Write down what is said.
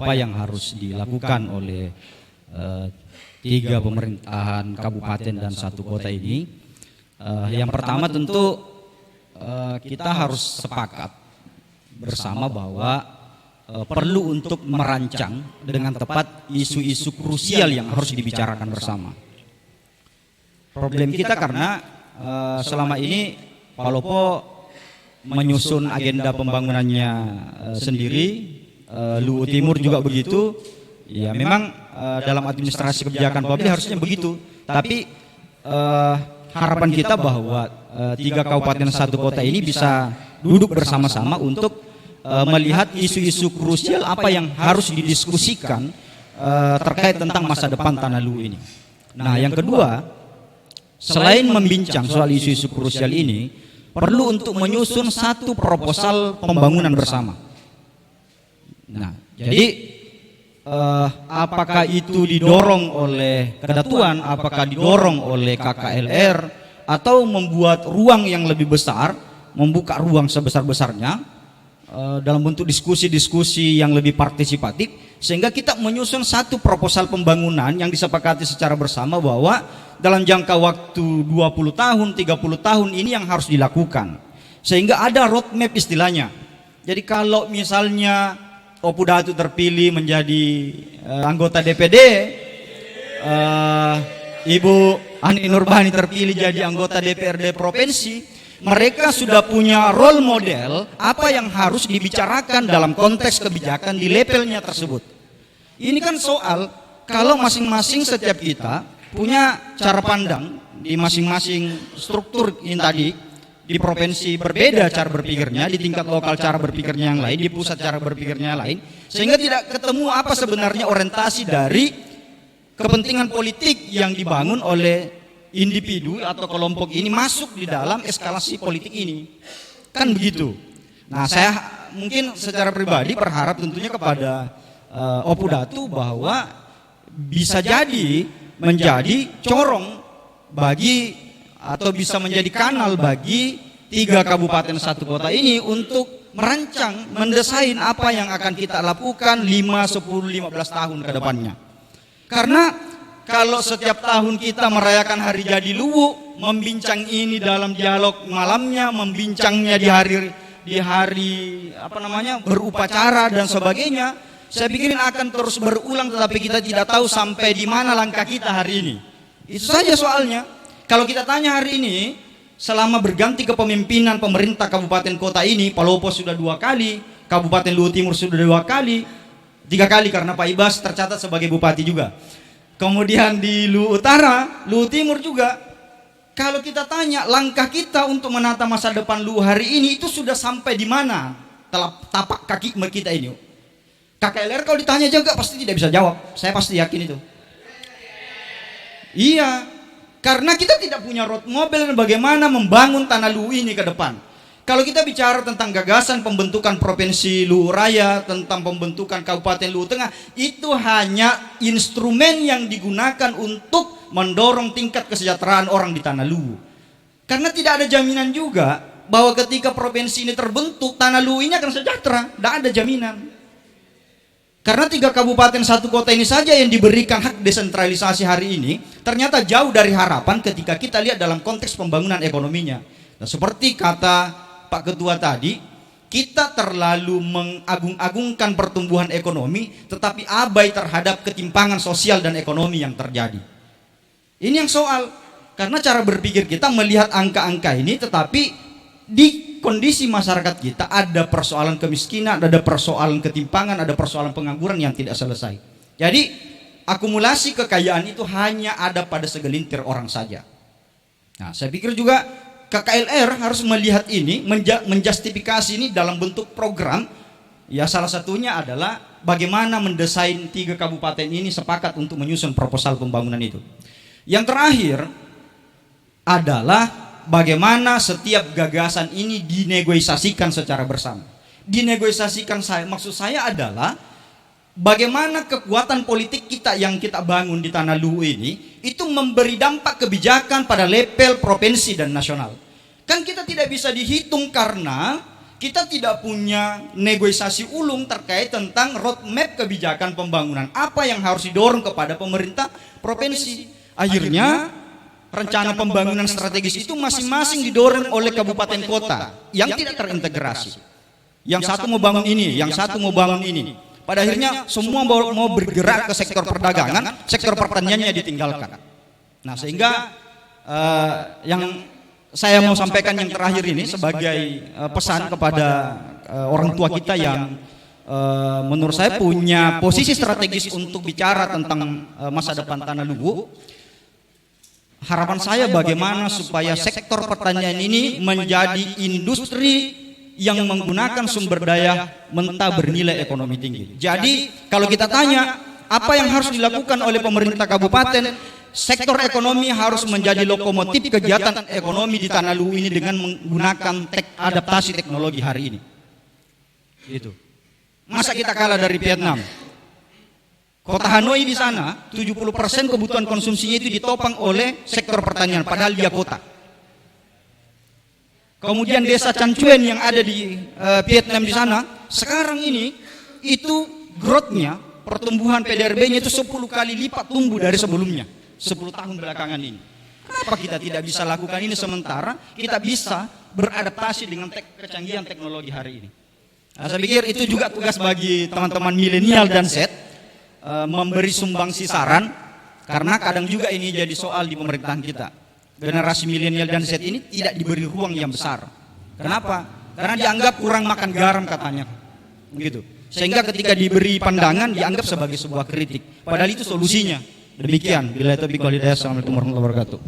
apa yang harus dilakukan oleh tiga pemerintahan kabupaten dan satu kota ini. Yang pertama tentu kita harus sepakat bersama bahwa perlu untuk merancang dengan tepat isu-isu krusial yang harus dibicarakan bersama. Problem kita karena selama ini Palopo menyusun agenda pembangunannya sendiri, Luwu Timur juga begitu. Ya memang dalam administrasi kebijakan publik harusnya begitu. Tapi harapan kita bahwa tiga kabupaten satu kota ini bisa duduk bersama-sama untuk melihat isu-isu krusial apa yang harus didiskusikan terkait tentang masa depan Tanah Luwu ini. Nah, yang kedua, selain membincang soal isu-isu krusial ini, perlu untuk menyusun satu proposal pembangunan bersama. Nah, jadi apakah itu didorong oleh Kedatuan, apakah didorong oleh KKLR, atau membuat ruang yang lebih besar, membuka ruang sebesar-besarnya dalam bentuk diskusi-diskusi yang lebih partisipatif, sehingga kita menyusun satu proposal pembangunan yang disepakati secara bersama bahwa dalam jangka waktu 20 tahun, 30 tahun ini yang harus dilakukan, sehingga ada roadmap istilahnya. Jadi kalau misalnya Opu Datu terpilih menjadi anggota DPD, Ibu Ani Nurbani terpilih jadi anggota DPRD provinsi, mereka sudah punya role model apa yang harus dibicarakan dalam konteks kebijakan di levelnya tersebut. Ini kan soal kalau masing-masing setiap kita punya cara pandang di masing-masing struktur ini tadi, di provinsi berbeda cara berpikirnya, di tingkat lokal cara berpikirnya yang lain, di pusat cara berpikirnya yang lain, sehingga tidak ketemu apa sebenarnya orientasi dari kepentingan politik yang dibangun oleh individu atau kelompok ini masuk di dalam eskalasi politik ini. Kan begitu. Nah, saya mungkin secara pribadi berharap tentunya kepada Opu Datu bahwa bisa jadi menjadi corong bagi atau bisa menjadi kanal bagi tiga kabupaten satu kota ini untuk merancang, mendesain apa yang akan kita lakukan 5, 10, 15 tahun ke depannya. Karena kalau setiap tahun kita merayakan hari jadi Luwu, membincang ini dalam dialog malamnya, membincangnya di hari berupacara dan sebagainya, saya pikirin akan terus berulang, tetapi kita tidak tahu sampai di mana langkah kita hari ini. Itu saja soalnya. Kalau kita tanya hari ini, selama berganti kepemimpinan pemerintah kabupaten kota ini, Palopo sudah 2 kali, Kabupaten Luwu Timur sudah 2 kali, 3 kali karena Pak Ibas tercatat sebagai bupati juga. Kemudian di Luwu Utara, Luwu Timur juga. Kalau kita tanya langkah kita untuk menata masa depan Luwu hari ini itu sudah sampai di mana tapak kaki kita ini? KKLR kalau ditanya juga pasti tidak bisa jawab. Saya pasti yakin itu. Iya, karena kita tidak punya road model bagaimana membangun Tanah Luwu ini ke depan. Kalau kita bicara tentang gagasan pembentukan Provinsi Luwu Raya, tentang pembentukan Kabupaten Luwu Tengah, itu hanya instrumen yang digunakan untuk mendorong tingkat kesejahteraan orang di Tanah Luwu. Karena tidak ada jaminan juga bahwa ketika provinsi ini terbentuk, Tanah Luwu ini akan sejahtera. Tidak ada jaminan. Karena 3 kabupaten 1 kota ini saja yang diberikan hak desentralisasi hari ini, ternyata jauh dari harapan ketika kita lihat dalam konteks pembangunan ekonominya. Nah, seperti kata Pak Ketua tadi, kita terlalu mengagung-agungkan pertumbuhan ekonomi, tetapi abai terhadap ketimpangan sosial dan ekonomi yang terjadi. Ini yang soal, karena cara berpikir kita melihat angka-angka ini, tetapi di kondisi masyarakat kita ada persoalan kemiskinan, ada persoalan ketimpangan, ada persoalan pengangguran yang tidak selesai. Jadi akumulasi kekayaan itu hanya ada pada segelintir orang saja. Nah, saya pikir juga KKLR harus melihat ini, menjustifikasi ini dalam bentuk program. Ya, salah satunya adalah bagaimana mendesain 3 kabupaten ini sepakat untuk menyusun proposal pembangunan itu. Yang terakhir adalah bagaimana setiap gagasan ini dinegosiasikan secara bersama. Dinegosiasikan maksud saya adalah bagaimana kekuatan politik kita yang kita bangun di Tanah Luwu ini itu memberi dampak kebijakan pada level provinsi dan nasional. Kan kita tidak bisa dihitung karena kita tidak punya negosiasi ulung terkait tentang roadmap kebijakan pembangunan. Apa yang harus didorong kepada pemerintah provinsi. Akhirnya rencana pembangunan strategis itu masing-masing didorong oleh kabupaten kota yang tidak terintegrasi. Yang satu mau bangun ini, yang satu mau bangun ini. Pada akhirnya semua mau bergerak ke sektor perdagangan, sektor pertaniannya ditinggalkan. Nah, sehingga yang saya mau sampaikan yang terakhir ini sebagai pesan kepada orang tua kita yang menurut saya punya posisi strategis untuk bicara tentang masa depan Tanah Luwu. Harapan saya bagaimana supaya sektor pertanian ini menjadi industri yang menggunakan sumber daya mentah bernilai ekonomi tinggi. Jadi kalau kita tanya apa yang harus dilakukan oleh pemerintah kabupaten, sektor ekonomi harus menjadi lokomotif kegiatan ekonomi di Tanah Luwu ini dengan menggunakan adaptasi teknologi hari ini. Gitu. Masa kita kalah dari Vietnam? Kota Hanoi di sana 70% kebutuhan konsumsinya itu ditopang oleh sektor pertanian, padahal dia kota. Kemudian desa Chanchuen yang ada di Vietnam di sana, sekarang ini itu growth-nya, pertumbuhan PDRB-nya itu 10 kali lipat tumbuh dari sebelumnya. 10 tahun belakangan ini. Kenapa kita tidak bisa lakukan ini sementara kita bisa beradaptasi dengan kecanggihan teknologi hari ini? Nah, saya pikir itu juga tugas bagi teman-teman milenial dan Z, memberi sumbangsi saran, karena kadang juga ini jadi soal di pemerintahan kita. Generasi milenial dan Z ini tidak diberi ruang yang besar. Kenapa? Karena dianggap kurang makan garam katanya. Begitu. Sehingga ketika diberi pandangan dianggap sebagai sebuah kritik. Padahal itu solusinya. Demikian, bila itu Assalamualaikum warahmatullahi wabarakatuh.